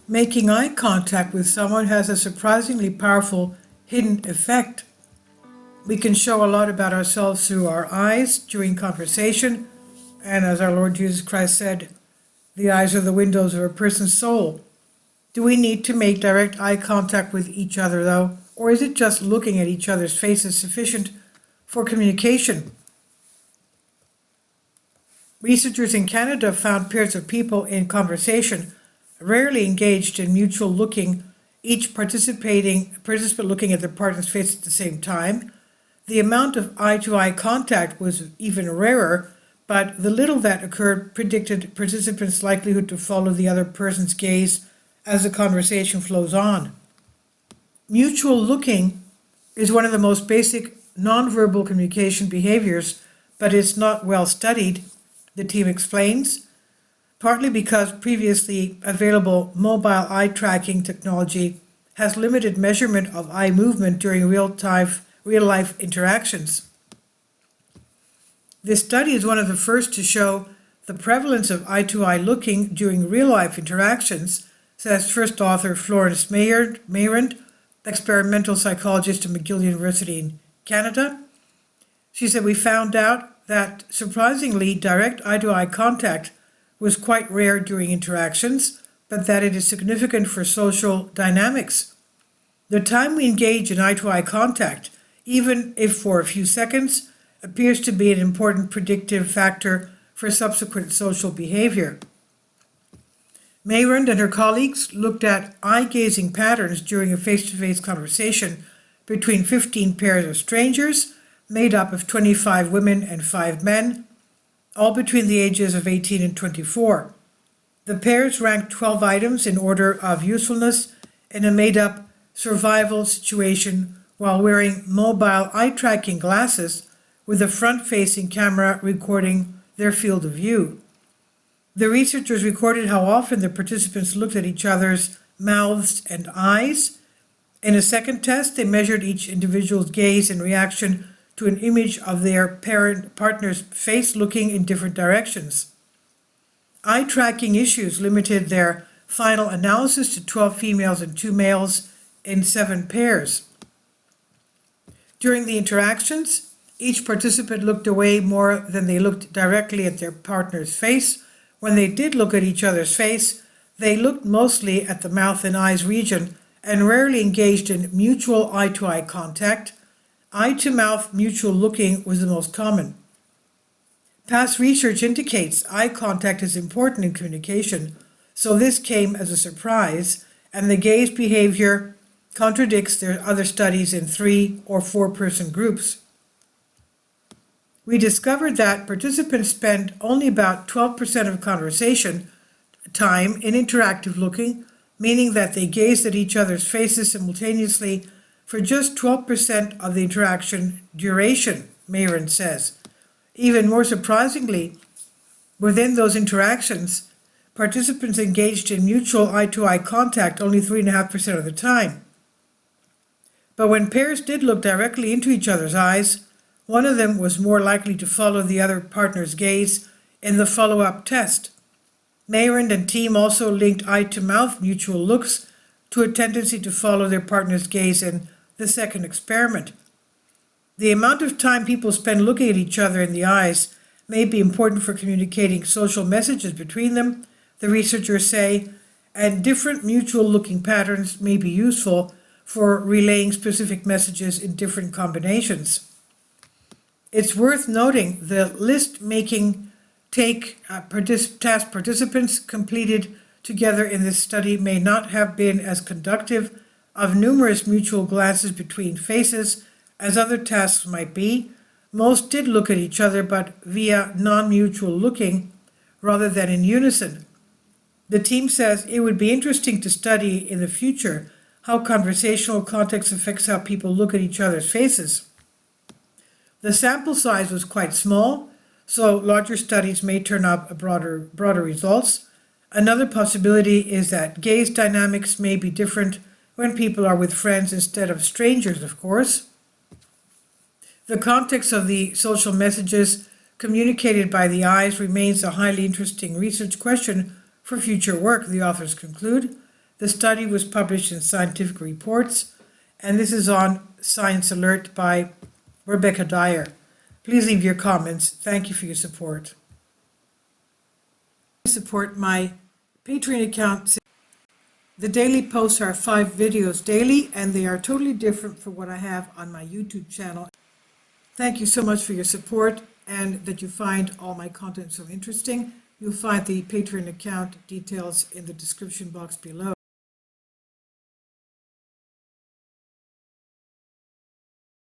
Making eye contact with someone has a surprisingly powerful hidden effect. We can show a lot about ourselves through our eyes during conversation, and as our Lord Jesus Christ said, the eyes are the windows of a person's soul. Do we need to make direct eye contact with each other, though, or is it just looking at each other's faces sufficient for communication? Researchers in Canada found pairs of people in conversation rarely engaged in mutual looking, each participant looking at their partner's face at the same time. The amount of eye-to-eye contact was even rarer, but the little that occurred predicted participants' likelihood to follow the other person's gaze as the conversation flows on. Mutual looking is one of the most basic nonverbal communication behaviors, but it's not well studied, the team explains, partly because previously available mobile eye tracking technology has limited measurement of eye movement during real-life interactions. This study is one of the first to show the prevalence of eye-to-eye looking during real-life interactions, says first author Florence Mayrand, experimental psychologist at McGill University in Canada. She said, "We found out that surprisingly direct eye-to-eye contact was quite rare during interactions, but that it is significant for social dynamics. The time we engage in eye-to-eye contact, even if for a few seconds, appears to be an important predictive factor for subsequent social behavior." Mayrand and her colleagues looked at eye-gazing patterns during a face-to-face conversation between 15 pairs of strangers, made up of 25 women and 5 men, all between the ages of 18 and 24. The pairs ranked 12 items in order of usefulness in a made-up survival situation while wearing mobile eye-tracking glasses with a front-facing camera recording their field of view. The researchers recorded how often the participants looked at each other's mouths and eyes. In a second test, they measured each individual's gaze in reaction to an image of their partner's face looking in different directions. Eye tracking issues limited their final analysis to 12 females and 2 males in 7 pairs. During the interactions, each participant looked away more than they looked directly at their partner's face. When they did look at each other's face, they looked mostly at the mouth and eyes region and rarely engaged in mutual eye-to-eye contact. Eye-to-mouth mutual looking was the most common. Past research indicates eye contact is important in communication, so this came as a surprise, and the gaze behavior contradicts their other studies in 3 or 4-person groups. We discovered that participants spend only about 12% of conversation time in interactive looking, meaning that they gazed at each other's faces simultaneously for just 12% of the interaction duration, Mayrand says. Even more surprisingly, within those interactions, participants engaged in mutual eye-to-eye contact only 3.5% of the time. But when pairs did look directly into each other's eyes, one of them was more likely to follow the other partner's gaze in the follow-up test. Mayrand and team also linked eye-to-mouth mutual looks to a tendency to follow their partner's gaze in the second experiment. The amount of time people spend looking at each other in the eyes may be important for communicating social messages between them, the researchers say, and different mutual looking patterns may be useful for relaying specific messages in different combinations. It's worth noting the list-making task participants completed together in this study may not have been as conductive of numerous mutual glances between faces as other tasks might be. Most did look at each other, but via non-mutual looking rather than in unison. The team says it would be interesting to study in the future how conversational context affects how people look at each other's faces. The sample size was quite small, so larger studies may turn up broader results. Another possibility is that gaze dynamics may be different when people are with friends instead of strangers, of course. The context of the social messages communicated by the eyes remains a highly interesting research question for future work, the authors conclude. The study was published in Scientific Reports, and this is on Science Alert by Rebecca Dyer. Please leave your comments. Thank you for your support. Support my Patreon account. The daily posts are 5 videos daily, and they are totally different from what I have on my YouTube channel. Thank you so much for your support and that you find all my content so interesting. You'll find the Patreon account details in the description box below.